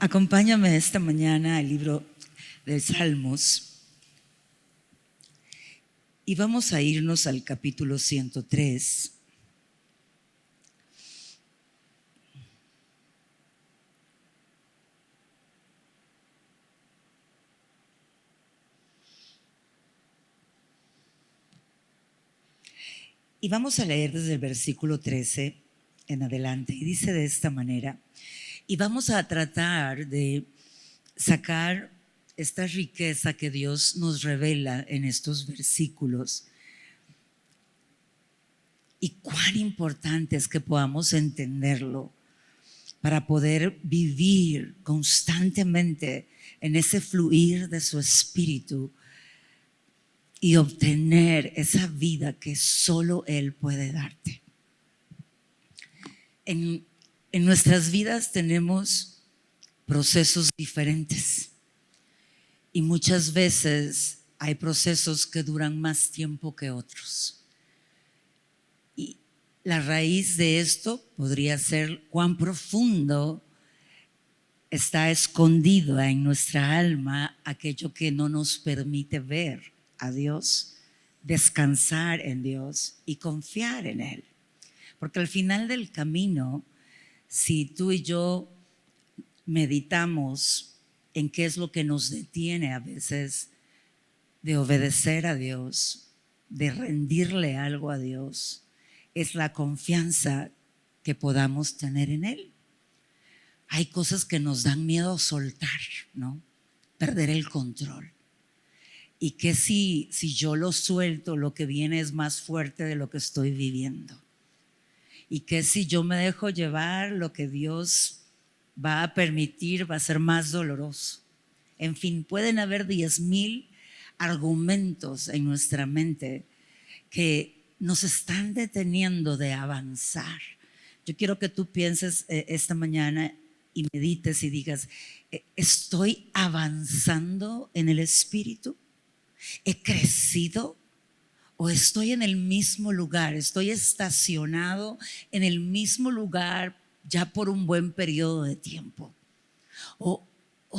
Acompáñame esta mañana al libro de Salmos y vamos a irnos al capítulo 103. Y vamos a leer desde el versículo 13 en adelante. Y dice de esta manera, y vamos a tratar de sacar esta riqueza que Dios nos revela en estos versículos. Y cuán importante es que podamos entenderlo para poder vivir constantemente en ese fluir de su espíritu y obtener esa vida que solo Él puede darte. En nuestras vidas tenemos procesos diferentes y muchas veces hay procesos que duran más tiempo que otros. Y la raíz de esto podría ser cuán profundo está escondido en nuestra alma aquello que no nos permite ver a Dios, descansar en Dios y confiar en Él. Porque al final del camino, si tú y yo meditamos en qué es lo que nos detiene a veces de obedecer a Dios, de rendirle algo a Dios, es la confianza que podamos tener en Él. Hay cosas que nos dan miedo soltar, ¿no? Perder el control. Y que si yo lo suelto, lo que viene es más fuerte de lo que estoy viviendo. Y que si yo me dejo llevar, lo que Dios va a permitir va a ser más doloroso. En fin, pueden haber 10,000 argumentos en nuestra mente que nos están deteniendo de avanzar. Yo quiero que tú pienses esta mañana y medites y digas, ¿estoy avanzando en el Espíritu? ¿He crecido? ¿O estoy en el mismo lugar? ¿Estoy estacionado en el mismo lugar ya por un buen periodo de tiempo? ¿O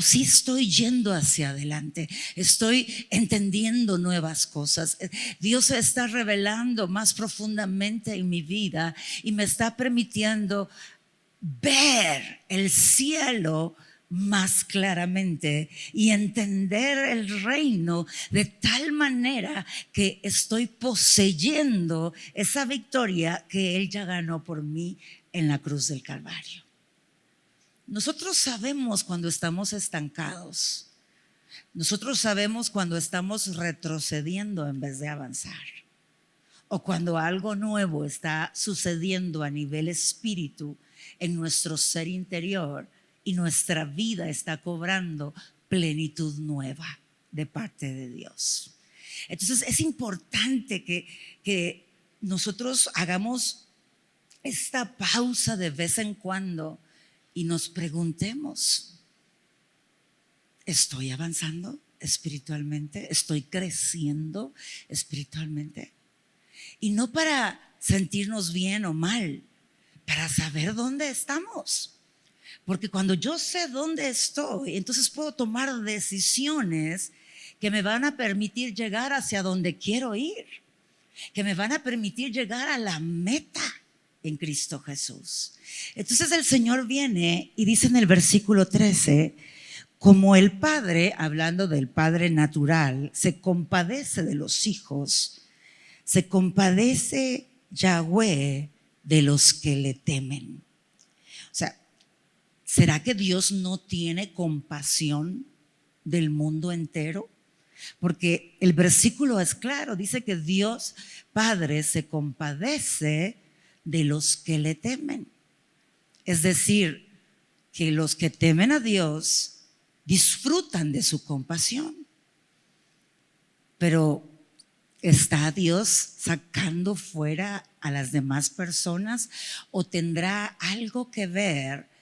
sí estoy yendo hacia adelante? ¿Estoy entendiendo nuevas cosas? Dios se está revelando más profundamente en mi vida y me está permitiendo ver el cielo más claramente y entender el reino de tal manera que estoy poseyendo esa victoria que Él ya ganó por mí en la cruz del Calvario. Nosotros sabemos cuando estamos estancados. Nosotros sabemos cuando estamos retrocediendo en vez de avanzar. O cuando algo nuevo está sucediendo a nivel espíritu en nuestro ser interior y nuestra vida está cobrando plenitud nueva de parte de Dios. Entonces es importante que nosotros hagamos esta pausa de vez en cuando y nos preguntemos, ¿estoy avanzando espiritualmente? ¿Estoy creciendo espiritualmente? Y no para sentirnos bien o mal, para saber dónde estamos. Porque cuando yo sé dónde estoy, entonces puedo tomar decisiones que me van a permitir llegar hacia donde quiero ir, que me van a permitir llegar a la meta en Cristo Jesús. Entonces el Señor viene y dice en el versículo 13, como el Padre, hablando del Padre natural, se compadece de los hijos, se compadece Yahweh de los que le temen. O sea, ¿será que Dios no tiene compasión del mundo entero? Porque el versículo es claro, dice que Dios Padre se compadece de los que le temen. Es decir, que los que temen a Dios disfrutan de su compasión. Pero ¿está Dios sacando fuera a las demás personas o tendrá algo que ver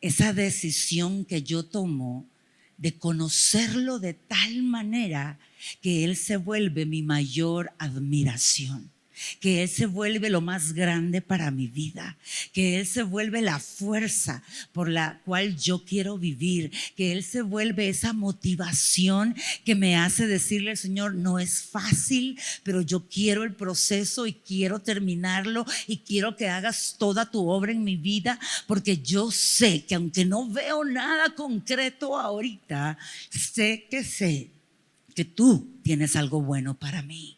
esa decisión que yo tomo de conocerlo de tal manera que Él se vuelve mi mayor admiración? que Él se vuelve lo más grande para mi vida, que Él se vuelve la fuerza por la cual yo quiero vivir, que Él se vuelve esa motivación que me hace decirle al Señor, no es fácil, pero yo quiero el proceso y quiero terminarlo y quiero que hagas toda tu obra en mi vida, porque yo sé que aunque no veo nada concreto ahorita, sé que tú tienes algo bueno para mí.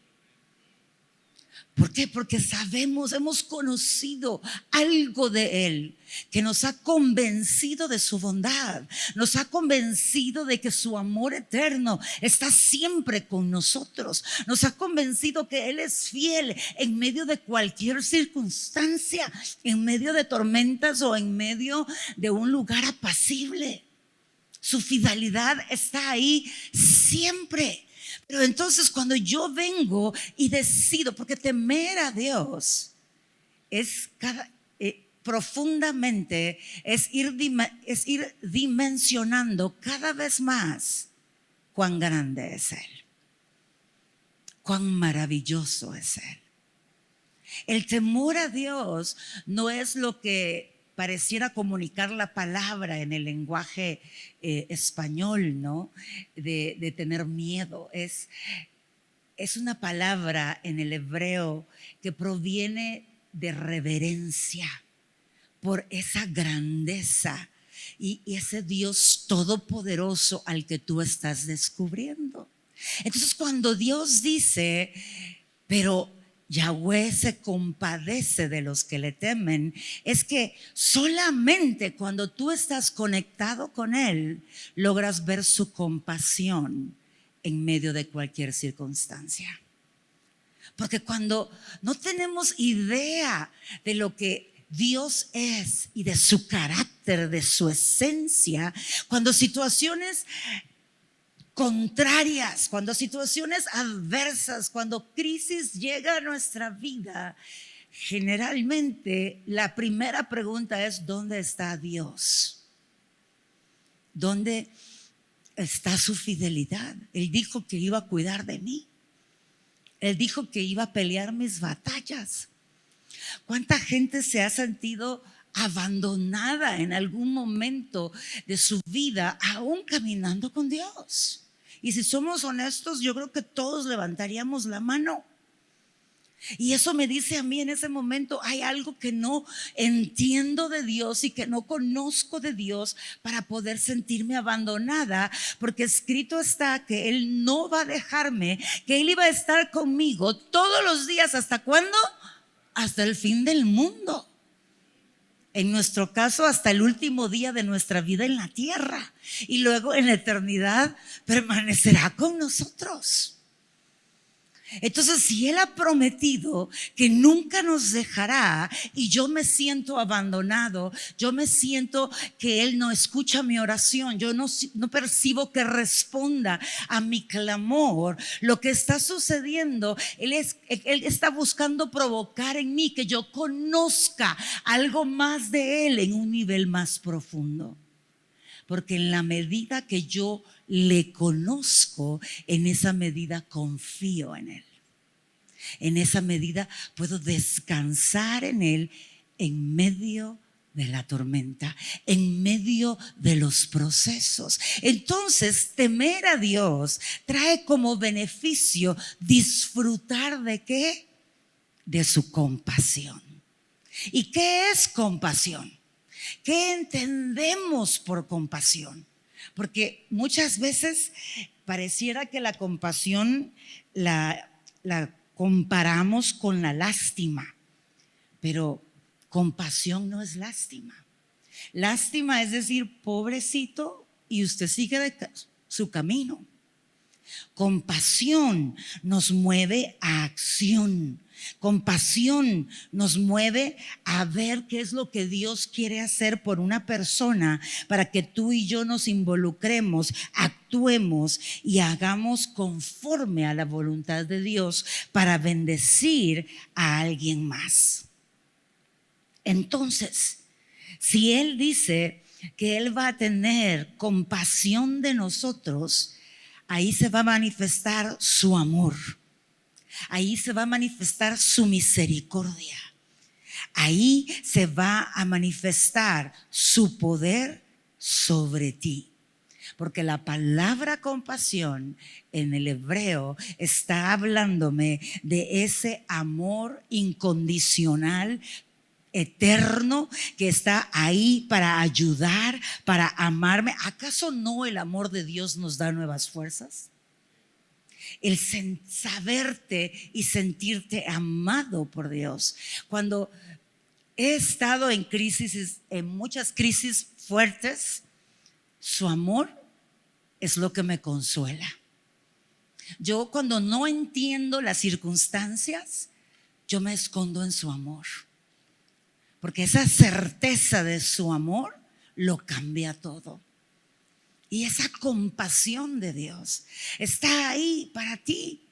¿Por qué? Porque sabemos, hemos conocido algo de Él que nos ha convencido de su bondad, nos ha convencido de que su amor eterno está siempre con nosotros, nos ha convencido que Él es fiel en medio de cualquier circunstancia, en medio de tormentas o en medio de un lugar apacible. Su fidelidad está ahí siempre. Pero entonces cuando yo vengo y decido, porque temer a Dios es profundamente, es ir dimensionando cada vez más cuán grande es Él, cuán maravilloso es Él. El temor a Dios no es lo que pareciera comunicar la palabra en el lenguaje español, ¿no? De tener miedo. Es una palabra en el hebreo que proviene de reverencia por esa grandeza y ese Dios todopoderoso al que tú estás descubriendo. Entonces, cuando Dios dice, pero Yahweh se compadece de los que le temen, es que solamente cuando tú estás conectado con Él logras ver su compasión en medio de cualquier circunstancia. Porque cuando no tenemos idea de lo que Dios es y de su carácter, de su esencia, cuando situaciones contrarias, cuando situaciones adversas, cuando crisis llega a nuestra vida, generalmente la primera pregunta es: ¿dónde está Dios? ¿Dónde está su fidelidad? Él dijo que iba a cuidar de mí. Él dijo que iba a pelear mis batallas. ¿Cuánta gente se ha sentido abandonada en algún momento de su vida, aún caminando con Dios? Y si somos honestos, yo creo que todos levantaríamos la mano. Y eso me dice a mí en ese momento, hay algo que no entiendo de Dios y que no conozco de Dios para poder sentirme abandonada, porque escrito está que Él no va a dejarme, que Él iba a estar conmigo todos los días. ¿Hasta cuándo? Hasta el fin del mundo. En nuestro caso, hasta el último día de nuestra vida en la tierra. Y luego en la eternidad permanecerá con nosotros. Entonces, si Él ha prometido que nunca nos dejará y yo me siento abandonado, yo me siento que Él no escucha mi oración, yo no percibo que responda a mi clamor, lo que está sucediendo, Él está buscando provocar en mí que yo conozca algo más de Él en un nivel más profundo. Porque en la medida que yo le conozco, en esa medida confío en Él. En esa medida puedo descansar en Él en medio de la tormenta, en medio de los procesos. Entonces, temer a Dios trae como beneficio disfrutar ¿de qué? De su compasión. ¿Y qué es compasión? ¿Qué entendemos por compasión? Porque muchas veces pareciera que la compasión la comparamos con la lástima, pero compasión no es lástima. Lástima es decir, pobrecito, y usted sigue su camino. Compasión nos mueve a acción. Compasión nos mueve a ver qué es lo que Dios quiere hacer por una persona para que tú y yo nos involucremos, actuemos y hagamos conforme a la voluntad de Dios para bendecir a alguien más. Entonces, si Él dice que Él va a tener compasión de nosotros, ahí se va a manifestar su amor. Ahí se va a manifestar su misericordia. Ahí se va a manifestar su poder sobre ti. Porque la palabra compasión en el hebreo está hablándome de ese amor incondicional, eterno, que está ahí para ayudar, para amarme. ¿Acaso no el amor de Dios nos da nuevas fuerzas? El saberte y sentirte amado por Dios. Cuando he estado en crisis, en muchas crisis fuertes, su amor es lo que me consuela. Yo cuando no entiendo las circunstancias, yo me escondo en su amor. Porque esa certeza de su amor lo cambia todo. Y esa compasión de Dios está ahí para ti.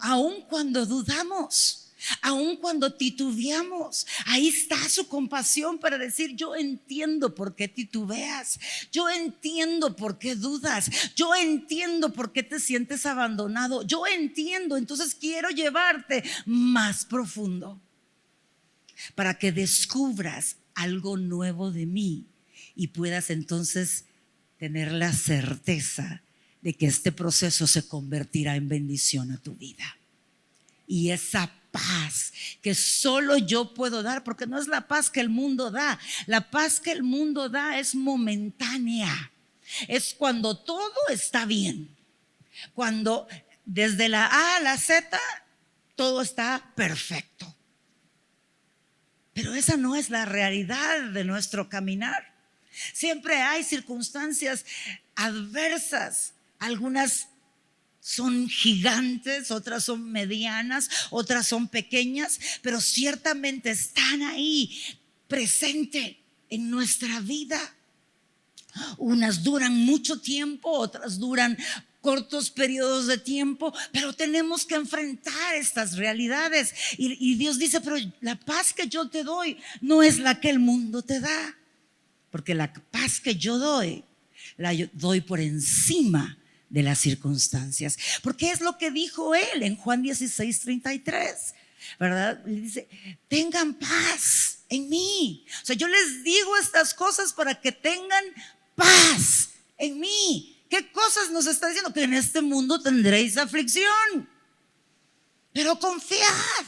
Aun cuando dudamos, aun cuando titubeamos, ahí está su compasión para decir: yo entiendo por qué titubeas, yo entiendo por qué dudas, yo entiendo por qué te sientes abandonado, yo entiendo, entonces quiero llevarte más profundo para que descubras algo nuevo de mí y puedas entonces tener la certeza de que este proceso se convertirá en bendición a tu vida. Y esa paz que solo yo puedo dar, porque no es la paz que el mundo da. La paz que el mundo da es momentánea. Es cuando todo está bien. Cuando desde la A a la Z todo está perfecto. Pero esa no es la realidad de nuestro caminar. Siempre hay circunstancias adversas. Algunas son gigantes, otras son medianas, otras son pequeñas, pero ciertamente están ahí, presente en nuestra vida. Unas duran mucho tiempo, otras duran cortos periodos de tiempo, pero tenemos que enfrentar estas realidades. Y Dios dice: pero la paz que yo te doy no es la que el mundo te da, porque la paz que yo doy, la doy por encima de las circunstancias. Porque es lo que dijo él en Juan 16:33, ¿verdad? Le dice: tengan paz en mí. O sea, yo les digo estas cosas para que tengan paz en mí. ¿Qué cosas nos está diciendo? Que en este mundo tendréis aflicción, pero confiad.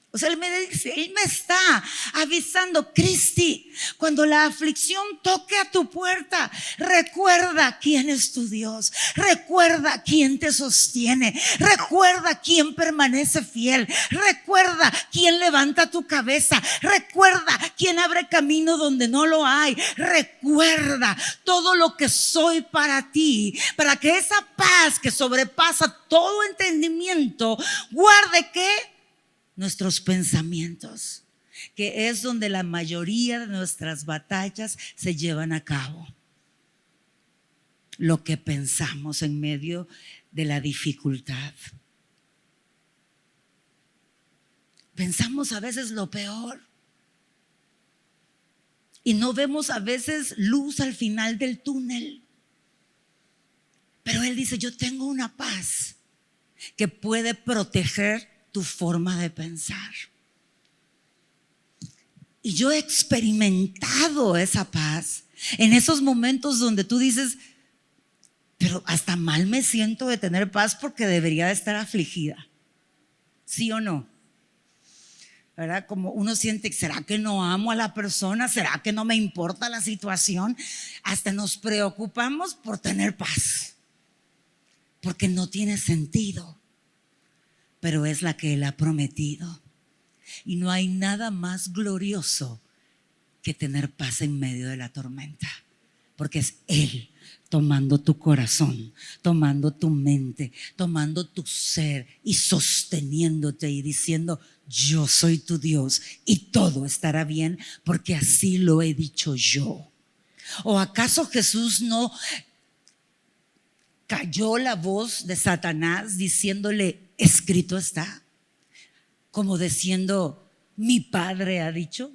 O sea, él me está avisando: Cristi, cuando la aflicción toque a tu puerta, recuerda quién es tu Dios, recuerda quién te sostiene, recuerda quién permanece fiel, recuerda quién levanta tu cabeza, recuerda quién abre camino donde no lo hay, recuerda todo lo que soy para ti, para que esa paz que sobrepasa todo entendimiento guarde ¿qué? Nuestros pensamientos, que es donde la mayoría de nuestras batallas se llevan a cabo. Lo que pensamos en medio de la dificultad. Pensamos a veces lo peor y no vemos a veces luz al final del túnel. Pero Él dice: yo tengo una paz que puede proteger tu forma de pensar. Y yo he experimentado esa paz en esos momentos donde tú dices: pero hasta mal me siento de tener paz porque debería de estar afligida. ¿Sí o no? ¿Verdad? Como uno siente: ¿será que no amo a la persona? ¿Será que no me importa la situación? Hasta nos preocupamos por tener paz, porque no tiene sentido. Pero es la que Él ha prometido. Y no hay nada más glorioso que tener paz en medio de la tormenta, porque es Él tomando tu corazón, tomando tu mente, tomando tu ser y sosteniéndote y diciendo: yo soy tu Dios y todo estará bien, porque así lo he dicho yo. ¿O acaso Jesús no cayó la voz de Satanás diciéndole: escrito está? Como diciendo: mi Padre ha dicho.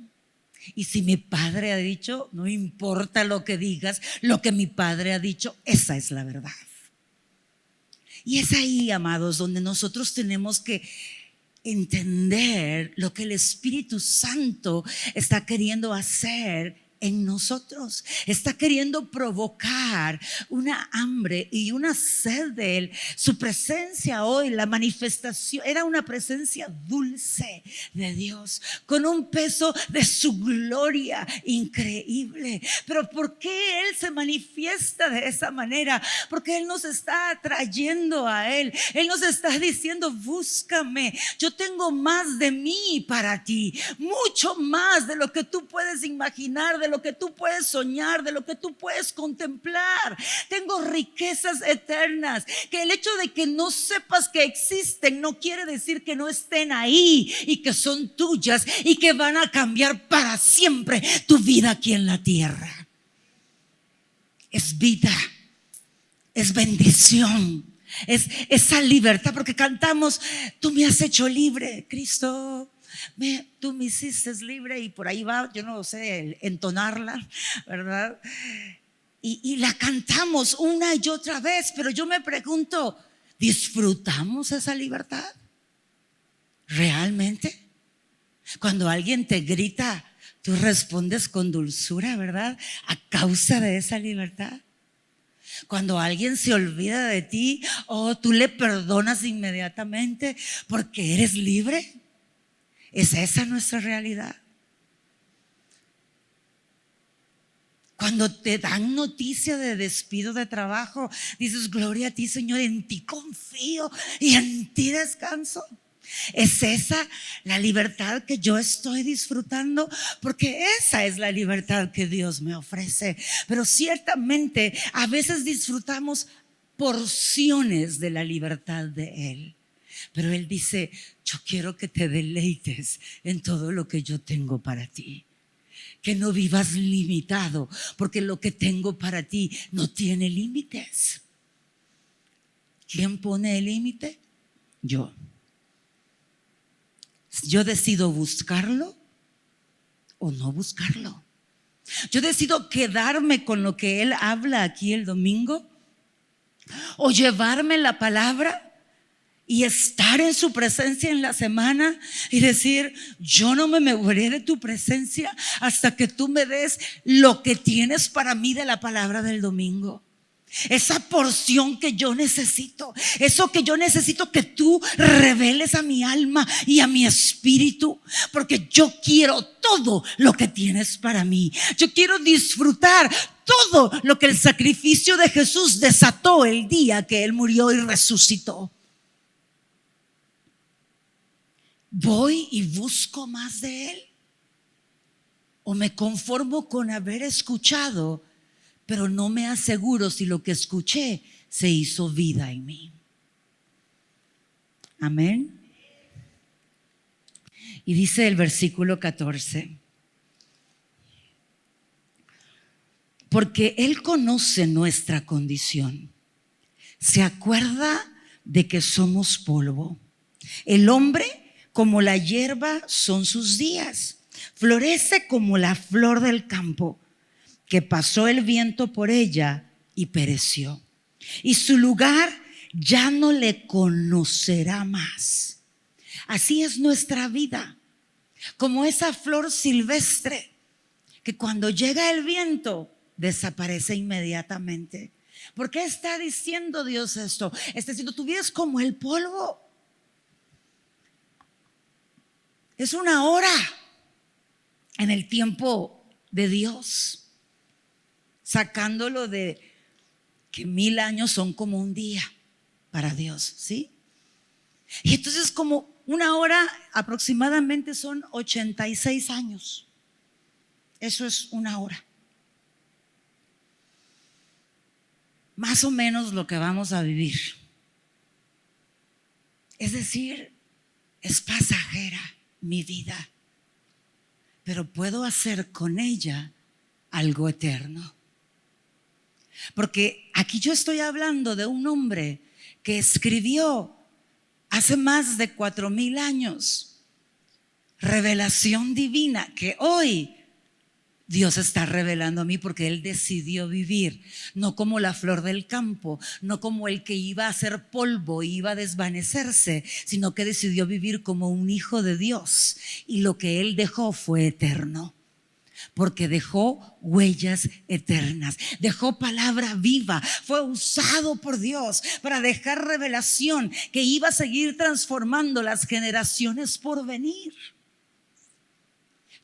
Y si mi Padre ha dicho, no importa lo que digas, lo que mi Padre ha dicho, esa es la verdad. Y es ahí, amados, donde nosotros tenemos que entender lo que el Espíritu Santo está queriendo hacer en nosotros. Está queriendo provocar una hambre y una sed de Él. Su presencia hoy, la manifestación, era una presencia dulce de Dios, con un peso de su gloria increíble. Pero ¿por qué Él se manifiesta de esa manera? Porque Él nos está atrayendo a Él. Él nos está diciendo: búscame, yo tengo más de mí para ti, mucho más de lo que tú puedes imaginar, de lo que tú puedes soñar, de lo que tú puedes contemplar. Tengo riquezas eternas, que el hecho de que no sepas que existen no quiere decir que no estén ahí y que son tuyas y que van a cambiar para siempre tu vida aquí en la tierra. Es vida, es bendición, es esa libertad, porque cantamos: tú me has hecho libre, Cristo. Tú me hiciste libre, y por ahí va, yo no sé entonarla, ¿verdad? Y la cantamos una y otra vez, pero yo me pregunto: ¿disfrutamos esa libertad realmente? Cuando alguien te grita, tú respondes con dulzura, ¿verdad? A causa de esa libertad. Cuando alguien se olvida de ti, tú le perdonas inmediatamente porque eres libre. ¿Es esa nuestra realidad? Cuando te dan noticia de despido de trabajo, dices: gloria a ti, Señor, en ti confío y en ti descanso. ¿Es esa la libertad que yo estoy disfrutando? Porque esa es la libertad que Dios me ofrece. Pero ciertamente a veces disfrutamos porciones de la libertad de Él. Pero Él dice: yo quiero que te deleites en todo lo que yo tengo para ti. Que no vivas limitado, porque lo que tengo para ti no tiene límites. ¿Quién pone el límite? Yo. Yo decido buscarlo o no buscarlo. Yo decido quedarme con lo que Él habla aquí el domingo, o llevarme la palabra y estar en su presencia en la semana y decir: yo no me moveré de tu presencia hasta que tú me des lo que tienes para mí de la palabra del domingo. Esa porción que yo necesito, eso que yo necesito que tú reveles a mi alma y a mi espíritu, porque yo quiero todo lo que tienes para mí. Yo quiero disfrutar todo lo que el sacrificio de Jesús desató el día que Él murió y resucitó. ¿Voy y busco más de Él? ¿O me conformo con haber escuchado, pero no me aseguro si lo que escuché se hizo vida en mí? Amén. Y dice el versículo 14: porque Él conoce nuestra condición, se acuerda de que somos polvo. El hombre, como la hierba, son sus días. Florece como la flor del campo, que pasó el viento por ella y pereció. Y su lugar ya no le conocerá más. Así es nuestra vida, como esa flor silvestre que cuando llega el viento desaparece inmediatamente. ¿Por qué está diciendo Dios esto? Está diciendo: tu vida es como el polvo. Es una hora en el tiempo de Dios, sacándolo de que 1000 años son como un día para Dios, ¿sí? Y entonces, como una hora aproximadamente son 86 años. Eso es una hora. Más o menos lo que vamos a vivir. Es decir, es pasajera mi vida, pero puedo hacer con ella algo eterno. Porque aquí yo estoy hablando de un hombre que escribió hace más de 4000 años revelación divina que hoy Dios está revelando a mí porque Él decidió vivir, no como la flor del campo, no como el que iba a ser polvo, iba a desvanecerse, sino que decidió vivir como un hijo de Dios. Y lo que Él dejó fue eterno, porque dejó huellas eternas, dejó palabra viva, fue usado por Dios para dejar revelación que iba a seguir transformando las generaciones por venir.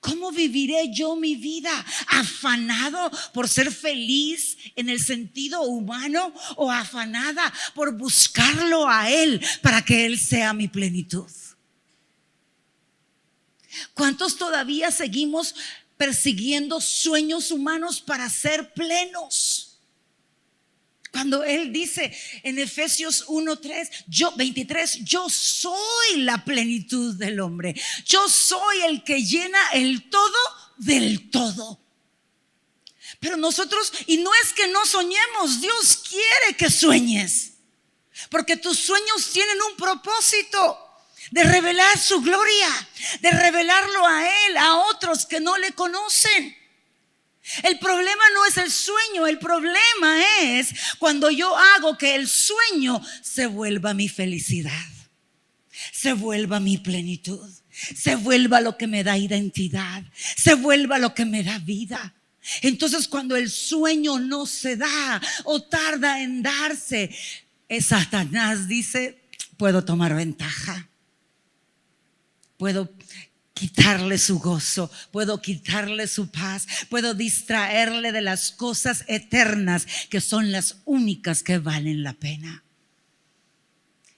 ¿Cómo viviré yo mi vida? ¿Afanado por ser feliz en el sentido humano o afanada por buscarlo a Él para que Él sea mi plenitud? ¿Cuántos todavía seguimos persiguiendo sueños humanos para ser plenos? Cuando Él dice en Efesios 1:23, yo soy la plenitud del hombre. Yo soy el que llena el todo del todo. Pero nosotros, y no es que no soñemos, Dios quiere que sueñes, porque tus sueños tienen un propósito de revelar su gloria, de revelarlo a Él, a otros que no le conocen. El problema no es el sueño, el problema es cuando yo hago que el sueño se vuelva mi felicidad, se vuelva mi plenitud, se vuelva lo que me da identidad, se vuelva lo que me da vida. Entonces, cuando el sueño no se da o tarda en darse, Satanás dice: puedo tomar ventaja, puedo quitarle su gozo, puedo quitarle su paz, puedo distraerle de las cosas eternas que son las únicas que valen la pena.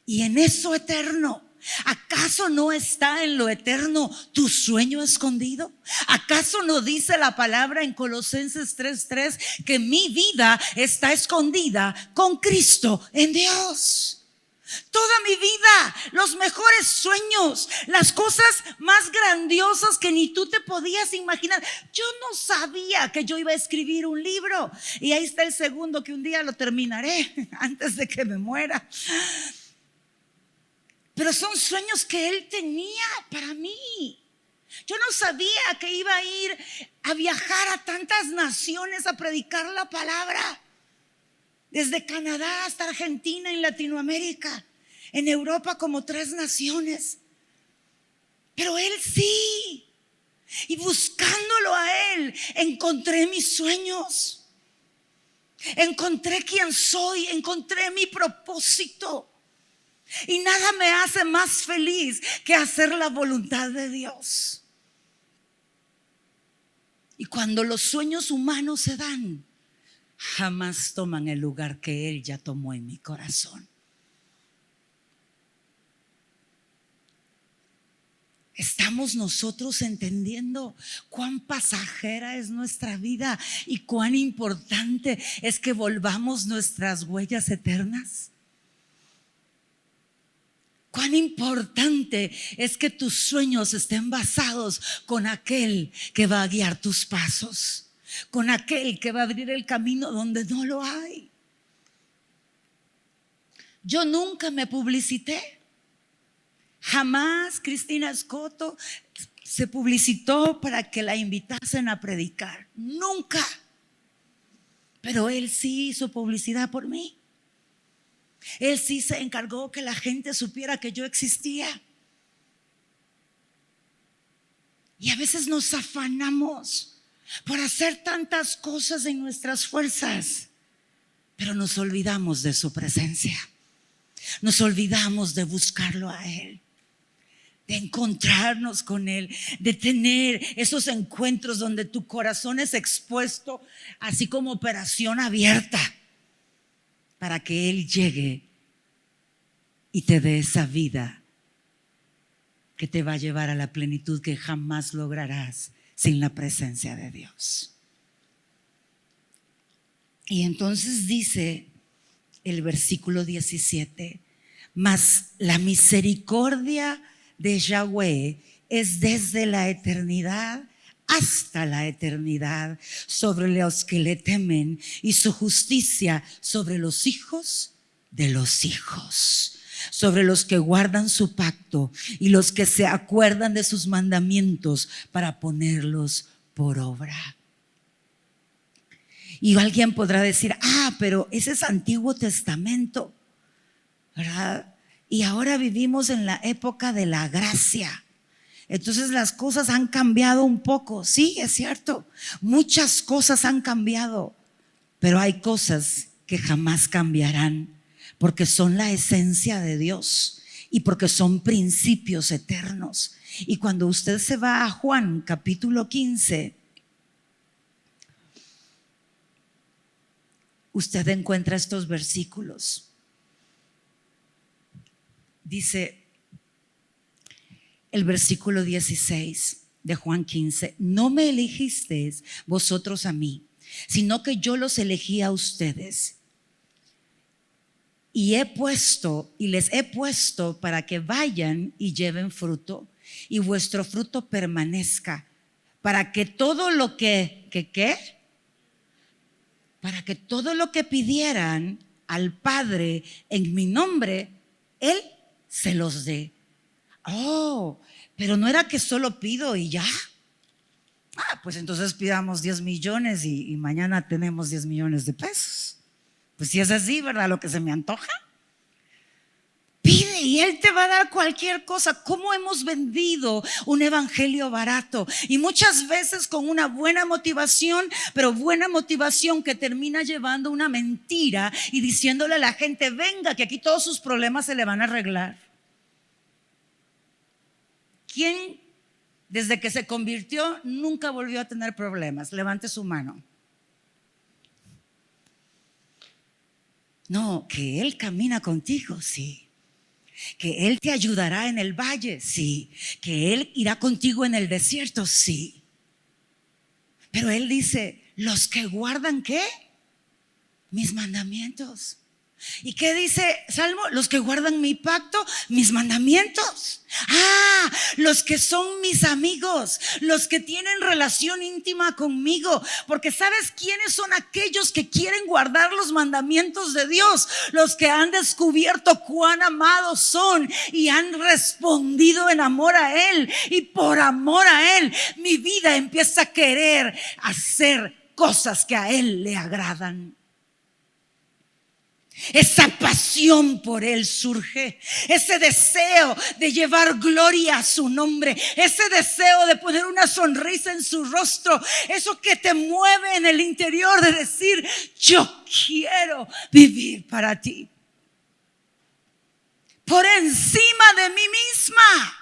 Y en eso eterno, ¿acaso no está en lo eterno tu sueño escondido? ¿Acaso no dice la palabra en Colosenses 3:3 que mi vida está escondida con Cristo en Dios? Toda mi vida, los mejores sueños, las cosas más grandiosas que ni tú te podías imaginar. Yo no sabía que yo iba a escribir un libro, y ahí está el segundo, que un día lo terminaré antes de que me muera. Pero son sueños que Él tenía para mí. Yo no sabía que iba a ir a viajar a tantas naciones a predicar la palabra. Desde Canadá hasta Argentina, en Latinoamérica, en Europa, como 3 naciones. Pero Él sí. Y buscándolo a Él, encontré mis sueños. Encontré quién soy, encontré mi propósito. Y nada me hace más feliz que hacer la voluntad de Dios. Y cuando los sueños humanos se dan, jamás toman el lugar que Él ya tomó en mi corazón. ¿Estamos nosotros entendiendo cuán pasajera es nuestra vida y cuán importante es que volvamos nuestras huellas eternas? Cuán importante es que tus sueños estén basados con aquel que va a guiar tus pasos, con aquel que va a abrir el camino donde no lo hay. Yo nunca me publicité. Jamás Cristina Escoto se publicitó para que la invitasen a predicar. Nunca. Pero Él sí hizo publicidad por mí. Él sí se encargó que la gente supiera que yo existía. Y a veces nos afanamos por hacer tantas cosas en nuestras fuerzas, pero nos olvidamos de su presencia. Nos olvidamos de buscarlo a Él, de encontrarnos con Él, de tener esos encuentros donde tu corazón es expuesto, así como operación abierta, para que Él llegue y te dé esa vida que te va a llevar a la plenitud que jamás lograrás sin la presencia de Dios. Y entonces dice el versículo 17: mas la misericordia de Yahweh es desde la eternidad hasta la eternidad sobre los que le temen, y su justicia sobre los hijos de los hijos, sobre los que guardan su pacto y los que se acuerdan de sus mandamientos para ponerlos por obra. Y alguien podrá decir, pero ese es Antiguo Testamento, ¿verdad? Y ahora vivimos en la época de la gracia. Entonces las cosas han cambiado un poco. Sí, es cierto, muchas cosas han cambiado, pero hay cosas que jamás cambiarán porque son la esencia de Dios y porque son principios eternos. Y cuando usted se va a Juan capítulo 15, usted encuentra estos versículos. Dice el versículo 16 de Juan 15: no me elegisteis vosotros a mí, sino que yo los elegí a ustedes. Y les he puesto para que vayan y lleven fruto, y vuestro fruto permanezca, para que todo lo para que todo lo que pidieran al Padre en mi nombre, Él se los dé. Pero no era que solo pido y ya. Pues entonces pidamos 10 millones y mañana tenemos 10 millones de pesos. Pues si es así, ¿verdad? Lo que se me antoja. Pide y Él te va a dar cualquier cosa. ¿Cómo hemos vendido un evangelio barato? Y muchas veces con una buena motivación, pero buena motivación que termina llevando una mentira y diciéndole a la gente: venga, que aquí todos sus problemas se le van a arreglar. ¿Quién desde que se convirtió nunca volvió a tener problemas? Levante su mano. No, que Él camina contigo, sí. Que Él te ayudará en el valle, sí. Que Él irá contigo en el desierto, sí. Pero Él dice: los que guardan, ¿qué? Mis mandamientos. ¿Y qué dice Salmo? Los que guardan mi pacto, mis mandamientos. Los que son mis amigos, los que tienen relación íntima conmigo. Porque ¿sabes quiénes son aquellos que quieren guardar los mandamientos de Dios? Los que han descubierto cuán amados son y han respondido en amor a Él. Y por amor a Él, mi vida empieza a querer hacer cosas que a Él le agradan. Esa pasión por Él surge, ese deseo de llevar gloria a su nombre, ese deseo de poner una sonrisa en su rostro, eso que te mueve en el interior de decir: yo quiero vivir para ti, por encima de mí misma.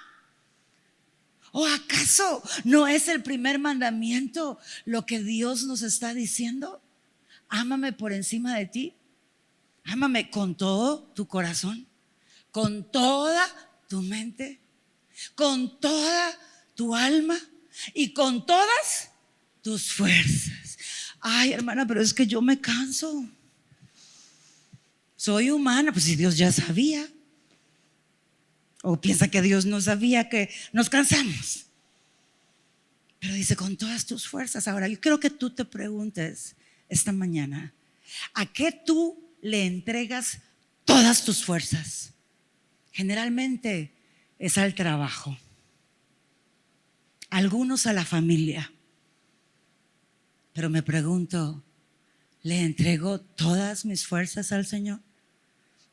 ¿O acaso no es el primer mandamiento lo que Dios nos está diciendo? Ámame por encima de ti. Ámame con todo tu corazón, con toda tu mente, con toda tu alma y con todas tus fuerzas. Hermana, pero es que yo me canso. Soy humana. Pues si Dios ya sabía. O piensa que Dios no sabía que nos cansamos. Pero dice: con todas tus fuerzas. Ahora yo quiero que tú te preguntes esta mañana: ¿a qué tú le entregas todas tus fuerzas? Generalmente es al trabajo, algunos a la familia, pero me pregunto: ¿le entrego todas mis fuerzas al Señor?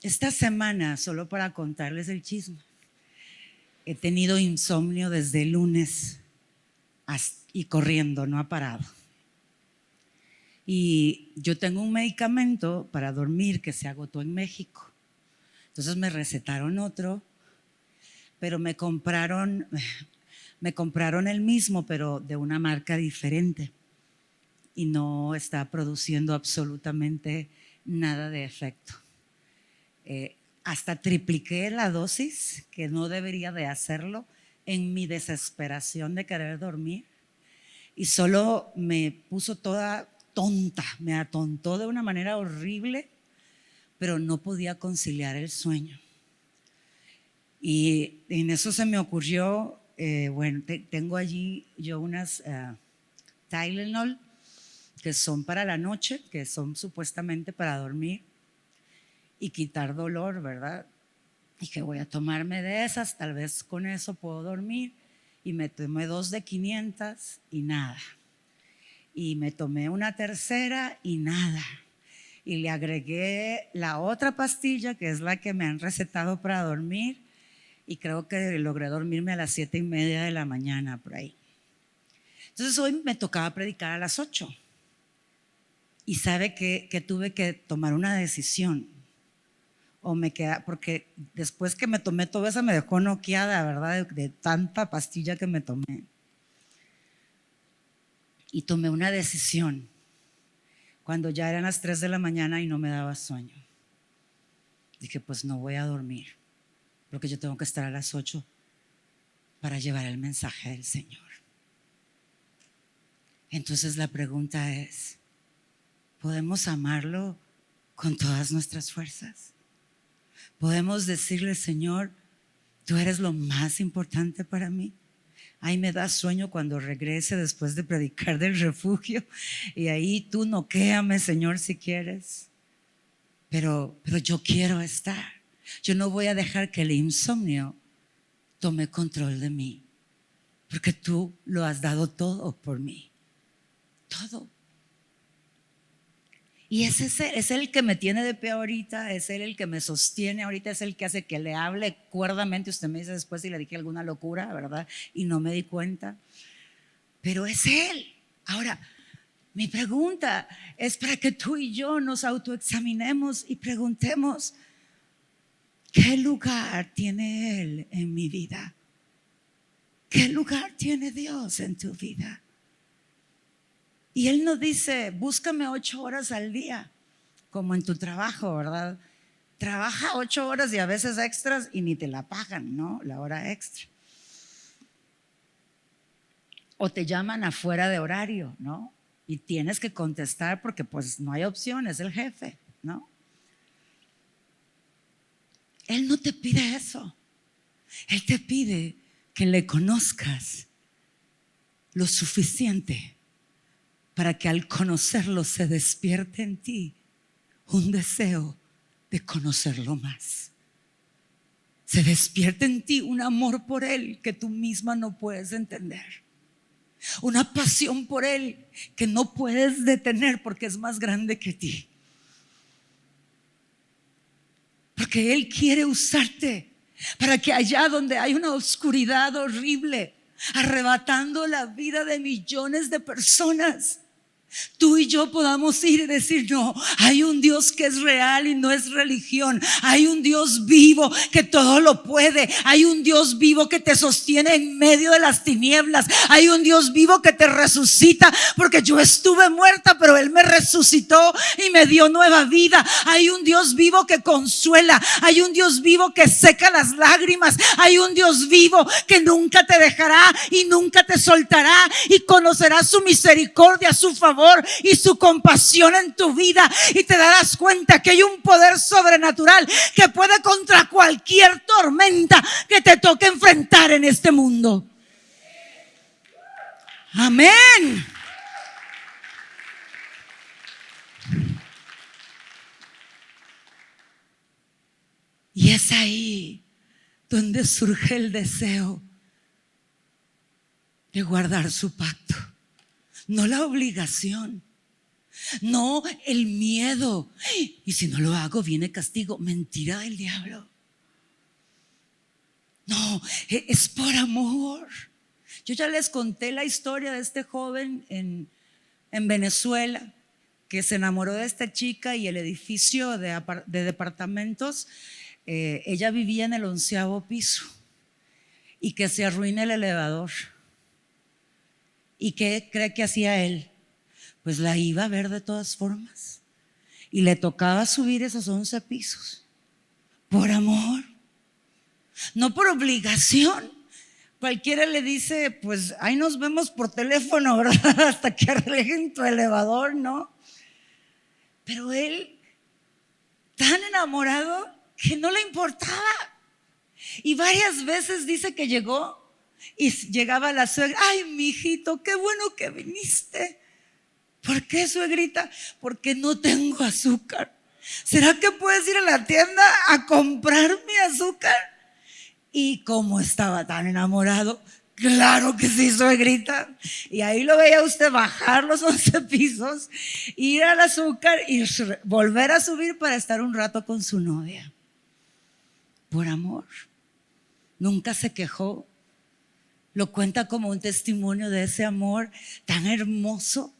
Esta semana, solo para contarles el chisme, he tenido insomnio desde el lunes y corriendo, no ha parado. Y yo tengo un medicamento para dormir que se agotó en México. Entonces me recetaron otro, pero me compraron el mismo, pero de una marca diferente. Y no está produciendo absolutamente nada de efecto. Hasta tripliqué la dosis, que no debería de hacerlo, en mi desesperación de querer dormir. Y solo me puso toda tonta, me atontó de una manera horrible, pero no podía conciliar el sueño. Y en eso se me ocurrió, tengo allí yo unas Tylenol que son para la noche, que son supuestamente para dormir y quitar dolor, ¿verdad? Y que voy a tomarme de esas, tal vez con eso puedo dormir. Y me tomé 2 de 500 y nada. Y me tomé una tercera y nada. Y le agregué la otra pastilla, que es la que me han recetado para dormir, y creo que logré dormirme a las 7:30 de la mañana, por ahí. Entonces hoy me tocaba predicar a las 8. Y sabe que tuve que tomar una decisión. O me queda, porque después que me tomé todo eso me dejó noqueada, ¿verdad? De tanta pastilla que me tomé. Y tomé una decisión cuando ya eran las 3 de la mañana y no me daba sueño. Dije, pues no voy a dormir, porque yo tengo que estar a las 8 para llevar el mensaje del Señor. Entonces la pregunta es, ¿podemos amarlo con todas nuestras fuerzas? ¿Podemos decirle, Señor, tú eres lo más importante para mí? Ay, me da sueño cuando regrese después de predicar del refugio, y ahí tú noquéame, Señor, si quieres. Pero yo quiero estar. Yo no voy a dejar que el insomnio tome control de mí, porque tú lo has dado todo por mí. Todo. Y es el que me tiene de pie ahorita, es él el que me sostiene ahorita, es el que hace que le hable cuerdamente. Usted me dice después si le dije alguna locura, ¿verdad? Y no me di cuenta. Pero es él. Ahora, mi pregunta es para que tú y yo nos autoexaminemos y preguntemos, ¿qué lugar tiene él en mi vida? ¿Qué lugar tiene Dios en tu vida? Y él no dice, búscame 8 horas al día, como en tu trabajo, ¿verdad? Trabaja 8 horas y a veces extras y ni te la pagan, ¿no? La hora extra. O te llaman afuera de horario, ¿no? Y tienes que contestar porque pues no hay opción, es el jefe, ¿no? Él no te pide eso. Él te pide que le conozcas lo suficiente para que al conocerlo se despierte en ti un deseo de conocerlo más. Se despierte en ti un amor por él que tú misma no puedes entender. Una pasión por él que no puedes detener porque es más grande que ti. Porque él quiere usarte para que allá donde hay una oscuridad horrible, arrebatando la vida de millones de personas, tú y yo podamos ir y decir, no, hay un Dios que es real y no es religión. Hay un Dios vivo que todo lo puede. Hay un Dios vivo que te sostiene en medio de las tinieblas. Hay un Dios vivo que te resucita, porque yo estuve muerta, pero Él me resucitó y me dio nueva vida. Hay un Dios vivo que consuela. Hay un Dios vivo que seca las lágrimas. Hay un Dios vivo que nunca te dejará y nunca te soltará, y conocerás su misericordia, su favor y su compasión en tu vida, y te darás cuenta que hay un poder sobrenatural que puede contra cualquier tormenta que te toque enfrentar en este mundo. Amén. Y es ahí donde surge el deseo de guardar su pacto. No la obligación, no el miedo. Y si no lo hago viene castigo. Mentira del diablo. No, es por amor. Yo ya les conté la historia de este joven en Venezuela, que se enamoró de esta chica, y el edificio de departamentos, ella vivía en el 11º piso, y que se arruina el elevador. ¿Y qué cree que hacía él? Pues la iba a ver de todas formas, y le tocaba subir esos 11 pisos por amor, no por obligación. Cualquiera le dice, pues ahí nos vemos por teléfono, ¿verdad? Hasta que arreglen tu elevador, ¿no? Pero él, tan enamorado que no le importaba. Y varias veces dice que llegó y llegaba la suegra. Ay, mijito, qué bueno que viniste. ¿Por qué, suegrita? Porque no tengo azúcar. ¿Será que puedes ir a la tienda a comprar mi azúcar? Y como estaba tan enamorado, Claro que sí, suegrita. Y ahí lo veía usted bajar los 11 pisos, ir al azúcar y volver a subir para estar un rato con su novia. Por amor. Nunca se quejó. Lo cuenta como un testimonio de ese amor tan hermoso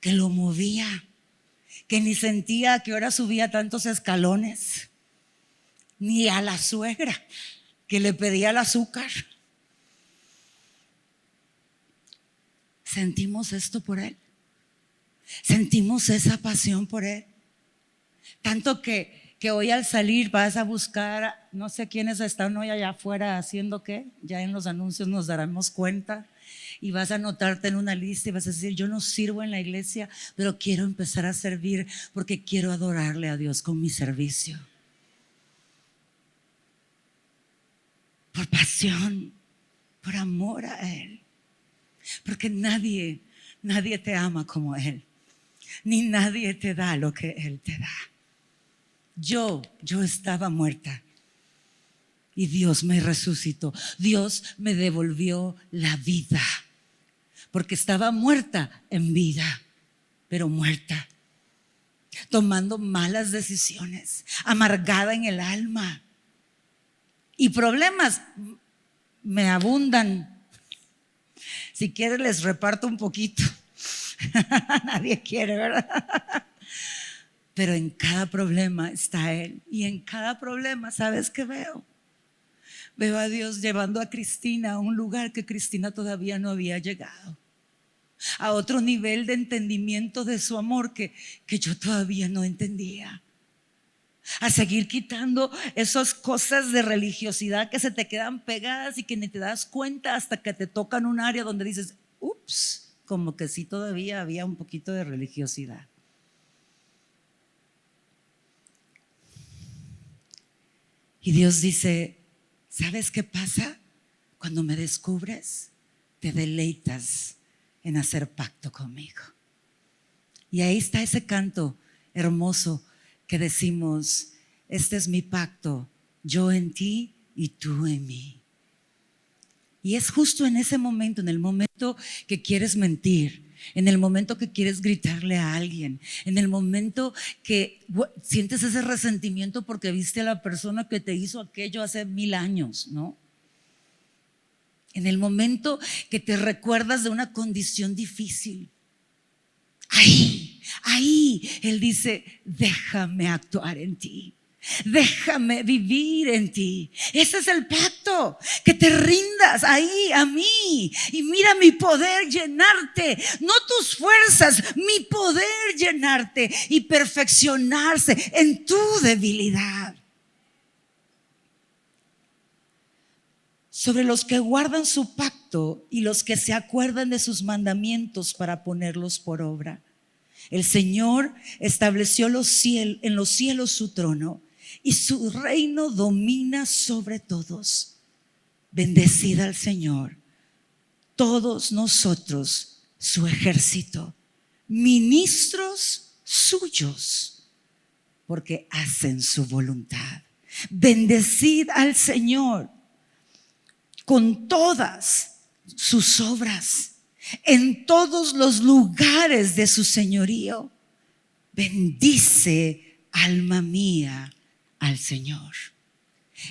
que lo movía, que ni sentía a qué hora subía tantos escalones, ni a la suegra que le pedía el azúcar. Sentimos esto por él. Sentimos esa pasión por él. Tanto que hoy al salir vas a buscar, no sé quiénes están hoy allá afuera haciendo qué, ya en los anuncios nos daremos cuenta, y vas a anotarte en una lista y vas a decir: yo no sirvo en la iglesia, pero quiero empezar a servir porque quiero adorarle a Dios con mi servicio. Por pasión, por amor a Él. Porque nadie te ama como Él, ni nadie te da lo que Él te da. Yo estaba muerta y Dios me resucitó. Dios me devolvió la vida, porque estaba muerta en vida, pero muerta, tomando malas decisiones, amargada en el alma. Y problemas me abundan. Si quieres les reparto un poquito. Nadie quiere, ¿verdad? Pero en cada problema está Él. Y en cada problema, ¿sabes qué veo? Veo a Dios llevando a Cristina a un lugar que Cristina todavía no había llegado, a otro nivel de entendimiento de su amor que yo todavía no entendía, a seguir quitando esas cosas de religiosidad que se te quedan pegadas y que ni te das cuenta hasta que te tocan un área donde dices: ups, como que sí todavía había un poquito de religiosidad. Y Dios dice: ¿sabes qué pasa? Cuando me descubres, te deleitas en hacer pacto conmigo. Y ahí está ese canto hermoso que decimos: este es mi pacto, yo en ti y tú en mí. Y es justo en ese momento, en el momento que quieres mentir, en el momento que quieres gritarle a alguien, en el momento que sientes ese resentimiento porque viste a la persona que te hizo aquello hace 1000 años, ¿no? En el momento que te recuerdas de una condición difícil, ahí Él dice: déjame actuar en ti. Déjame vivir en ti. Ese es el pacto, que te rindas ahí a mí y mira mi poder llenarte, no tus fuerzas, mi poder llenarte y perfeccionarse en tu debilidad. Sobre los que guardan su pacto y los que se acuerdan de sus mandamientos para ponerlos por obra. El Señor estableció en los cielos su trono y su reino domina sobre todos. Bendecida al Señor, todos nosotros, su ejército, ministros suyos, porque hacen su voluntad. Bendecid al Señor con todas sus obras, en todos los lugares de su señorío. Bendice, alma mía, al Señor.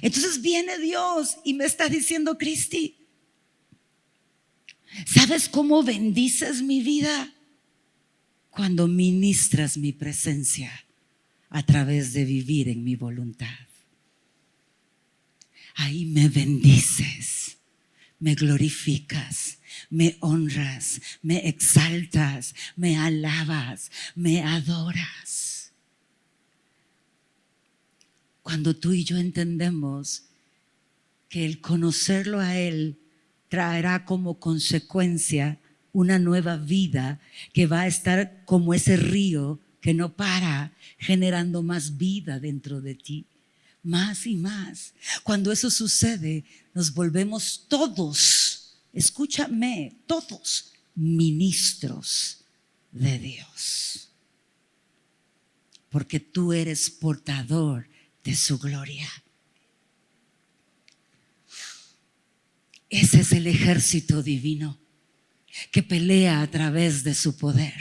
Entonces viene Dios y me está diciendo: Cristi, ¿sabes cómo bendices mi vida? Cuando ministras mi presencia a través de vivir en mi voluntad. Ahí me bendices, me glorificas, me honras, me exaltas, me alabas, me adoras. Cuando tú y yo entendemos que el conocerlo a Él traerá como consecuencia una nueva vida que va a estar como ese río que no para, generando más vida dentro de ti. Más y más. Cuando eso sucede, nos volvemos todos, escúchame, todos ministros de Dios. Porque tú eres portador de su gloria. Ese es el ejército divino que pelea a través de su poder,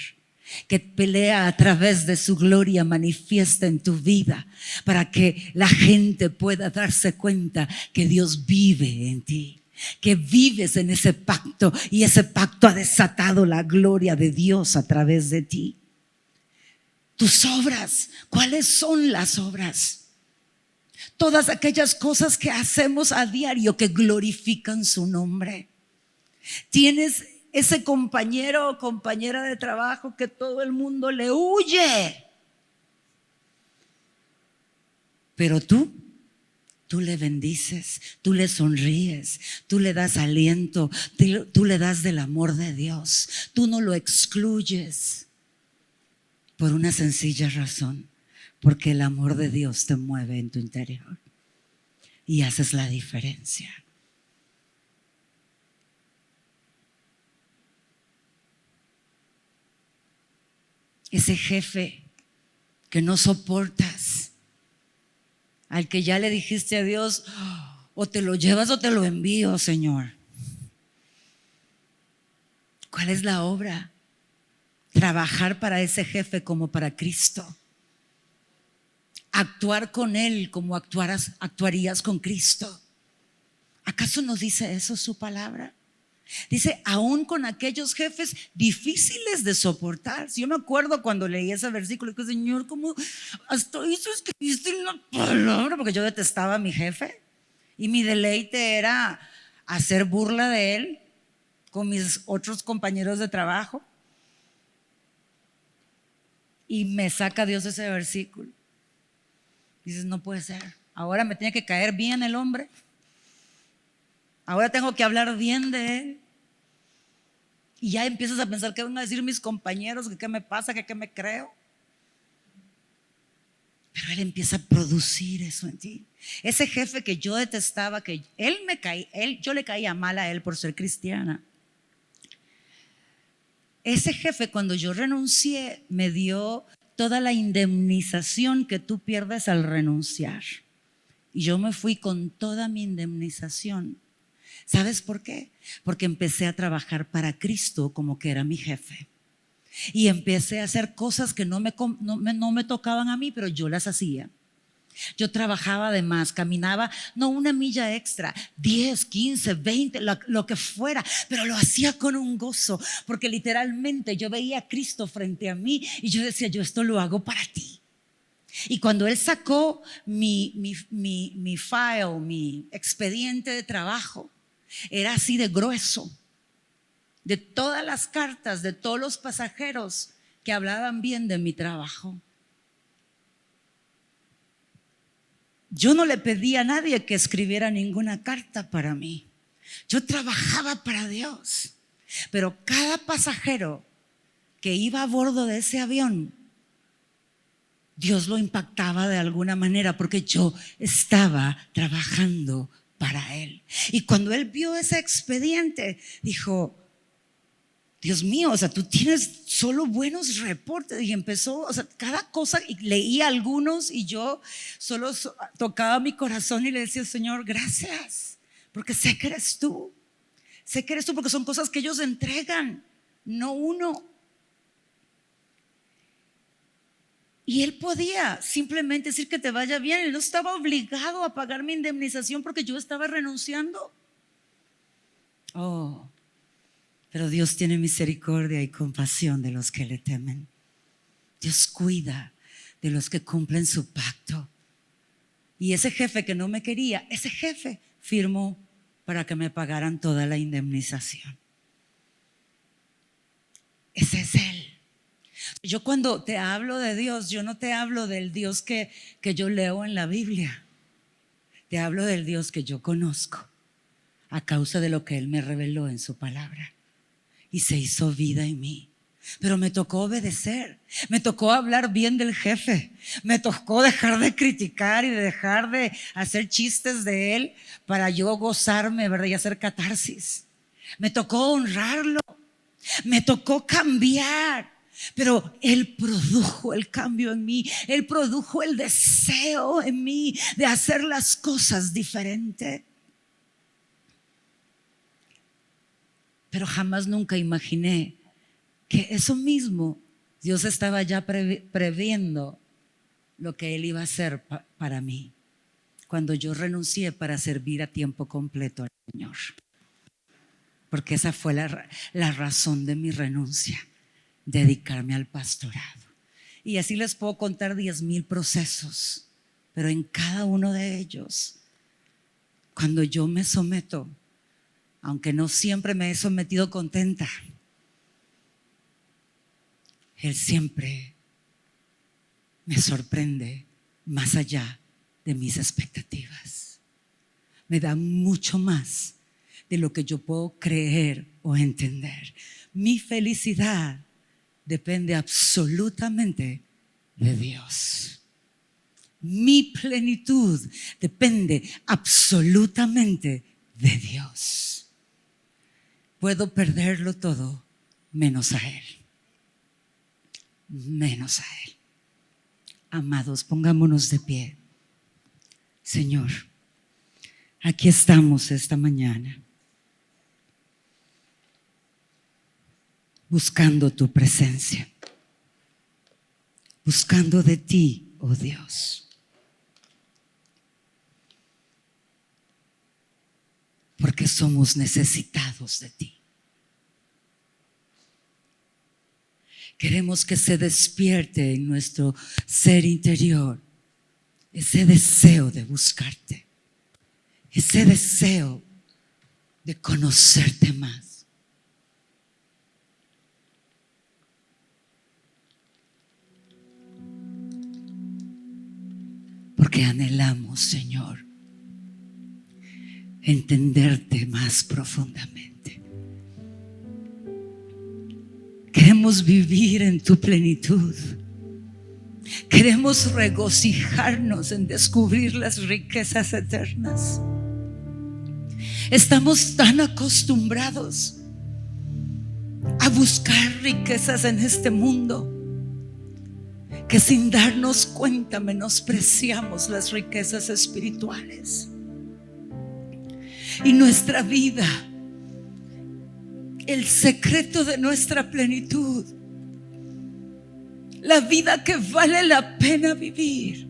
que pelea a través de su gloria manifiesta en tu vida, para que la gente pueda darse cuenta que Dios vive en ti, que vives en ese pacto, y ese pacto ha desatado la gloria de Dios a través de ti. Tus obras, ¿cuáles son las obras? Todas aquellas cosas que hacemos a diario que glorifican su nombre. Tienes ese compañero o compañera de trabajo que todo el mundo le huye, pero tú le bendices, tú le sonríes, tú le das aliento, tú le das del amor de Dios, tú no lo excluyes, por una sencilla razón, porque el amor de Dios te mueve en tu interior y haces la diferencia. Ese jefe que no soportas, al que ya le dijiste a Dios, o te lo llevas o te lo envío, Señor. ¿Cuál es la obra? Trabajar para ese jefe como para Cristo. Actuar con él como actuarías con Cristo. ¿Acaso no dice eso su palabra? Dice, aún con aquellos jefes difíciles de soportar. Si yo me acuerdo cuando leí ese versículo, dije, Señor, ¿cómo hasta eso escribiste en la palabra? Porque yo detestaba a mi jefe y mi deleite era hacer burla de él con mis otros compañeros de trabajo. Y me saca Dios ese versículo. Dices, no puede ser. Ahora me tiene que caer bien el hombre. Ahora tengo que hablar bien de él. Y ya empiezas a pensar, ¿qué van a decir mis compañeros? ¿Qué me pasa? ¿Qué me creo? Pero él empieza a producir eso en ti. Ese jefe que yo detestaba, que yo le caía mal a él por ser cristiana. Ese jefe, cuando yo renuncié, me dio toda la indemnización que tú pierdes al renunciar. Y yo me fui con toda mi indemnización. ¿Sabes por qué? Porque empecé a trabajar para Cristo como que era mi jefe. Y empecé a hacer cosas que no me tocaban a mí, pero yo las hacía. Yo trabajaba de más, caminaba, no una milla extra, 10, 15, 20, lo que fuera, pero lo hacía con un gozo, porque literalmente yo veía a Cristo frente a mí y yo decía, yo esto lo hago para ti. Y cuando él sacó mi file, mi expediente de trabajo, era así de grueso, de todas las cartas de todos los pasajeros que hablaban bien de mi trabajo. Yo no le pedí a nadie que escribiera ninguna carta para mí. Yo trabajaba para Dios. Pero cada pasajero que iba a bordo de ese avión, Dios lo impactaba de alguna manera porque yo estaba trabajando para Él. Y cuando Él vio ese expediente, dijo, Dios mío, o sea, tú tienes solo buenos reportes. Y empezó, o sea, cada cosa, y leía algunos y yo solo tocaba mi corazón y le decía, Señor, gracias, porque sé que eres tú. Sé que eres tú porque son cosas que ellos entregan, no uno. Y él podía simplemente decir que te vaya bien. Él no estaba obligado a pagar mi indemnización porque yo estaba renunciando. Oh, pero Dios tiene misericordia y compasión de los que le temen. Dios cuida de los que cumplen su pacto. Y ese jefe que no me quería, ese jefe firmó para que me pagaran toda la indemnización. Ese es Él. Yo cuando te hablo de Dios, yo no te hablo del Dios que yo leo en la Biblia. Te hablo del Dios que yo conozco a causa de lo que Él me reveló en su palabra. Y se hizo vida en mí. Pero me tocó obedecer, me tocó hablar bien del jefe, me tocó dejar de criticar y de dejar de hacer chistes de él para yo gozarme, ¿verdad? Y hacer catarsis. Me tocó honrarlo, me tocó cambiar. Pero Él produjo el cambio en mí, Él produjo el deseo en mí de hacer las cosas diferente. Pero jamás nunca imaginé que eso mismo Dios estaba ya previendo lo que Él iba a hacer para mí cuando yo renuncié para servir a tiempo completo al Señor. Porque esa fue la razón de mi renuncia, dedicarme al pastorado. Y así les puedo contar 10,000 procesos, pero en cada uno de ellos, cuando yo me someto, aunque no siempre me he sometido contenta, Él siempre me sorprende más allá de mis expectativas. Me da mucho más de lo que yo puedo creer o entender. Mi felicidad depende absolutamente de Dios. Mi plenitud depende absolutamente de Dios. Puedo perderlo todo menos a Él. Menos a Él. Amados, pongámonos de pie. Señor, aquí estamos esta mañana, buscando tu presencia, buscando de ti, oh Dios. Porque somos necesitados de ti. Queremos que se despierte en nuestro ser interior ese deseo de buscarte, ese deseo de conocerte más. Porque anhelamos, Señor, entenderte más profundamente. Queremos vivir en tu plenitud. Queremos regocijarnos en descubrir las riquezas eternas. Estamos tan acostumbrados a buscar riquezas en este mundo que sin darnos cuenta menospreciamos las riquezas espirituales. Y nuestra vida, el secreto de nuestra plenitud, la vida que vale la pena vivir,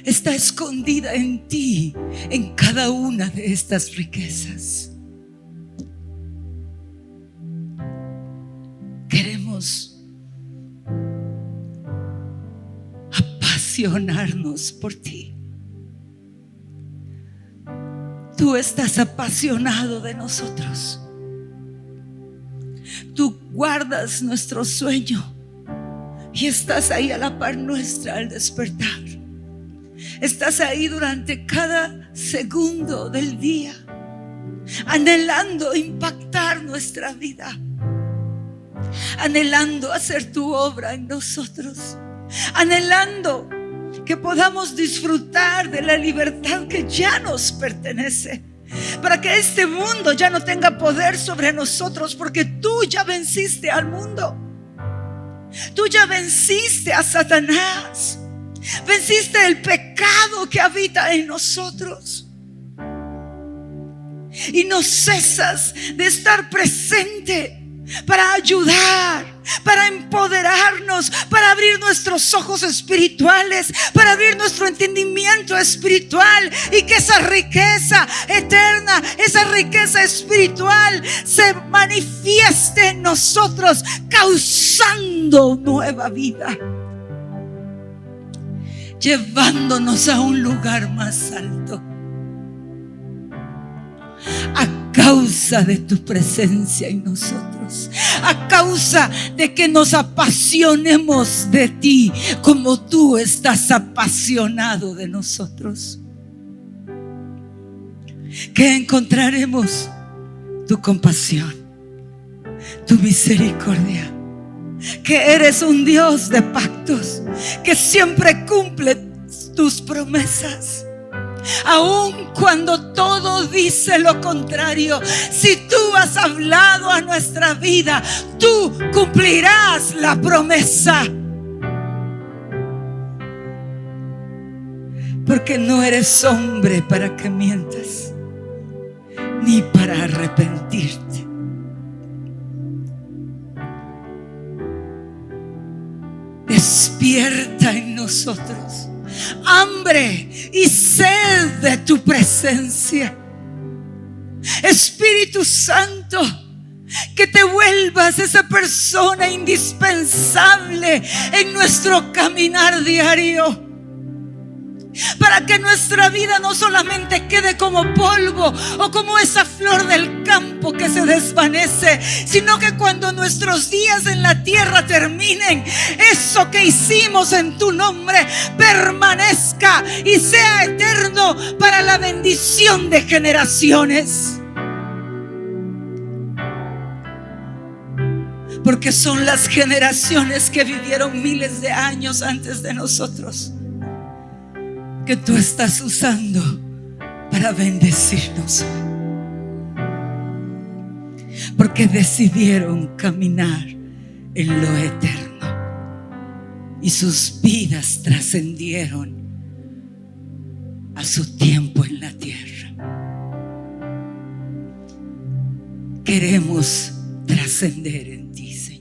está escondida en ti, en cada una de estas riquezas. Queremos apasionarnos por ti. Tú estás apasionado de nosotros. Tú guardas nuestro sueño y estás ahí a la par nuestra al despertar. Estás ahí durante cada segundo del día, anhelando impactar nuestra vida, anhelando hacer tu obra en nosotros, anhelando que podamos disfrutar de la libertad que ya nos pertenece, para que este mundo ya no tenga poder sobre nosotros, porque tú ya venciste al mundo. Tú ya venciste a Satanás, venciste el pecado que habita en nosotros, y no cesas de estar presente para ayudar, para empoderarnos, para abrir nuestros ojos espirituales, para abrir nuestro entendimiento espiritual, y que esa riqueza eterna, esa riqueza espiritual se manifieste en nosotros, causando nueva vida, llevándonos a un lugar más alto, a causa de tu presencia en nosotros, a causa de que nos apasionemos de ti como tú estás apasionado de nosotros. Que encontraremos tu compasión, tu misericordia, que eres un Dios de pactos, que siempre cumple tus promesas. Aun cuando todo dice lo contrario, si tú has hablado a nuestra vida, tú cumplirás la promesa. Porque no eres hombre para que mientas, ni para arrepentirte. despierta en nosotros hambre y sed de tu presencia. Espíritu Santo, que te vuelvas esa persona indispensable en nuestro caminar diario, para que nuestra vida no solamente quede como polvo o como esa flor del campo que se desvanece, sino que cuando nuestros días en la tierra terminen, eso que hicimos en tu nombre permanezca y sea eterno para la bendición de generaciones. Porque son las generaciones que vivieron miles de años antes de nosotros que tú estás usando para bendecirnos, porque decidieron caminar en lo eterno y sus vidas trascendieron a su tiempo en la tierra. Queremos trascender en ti, Señor.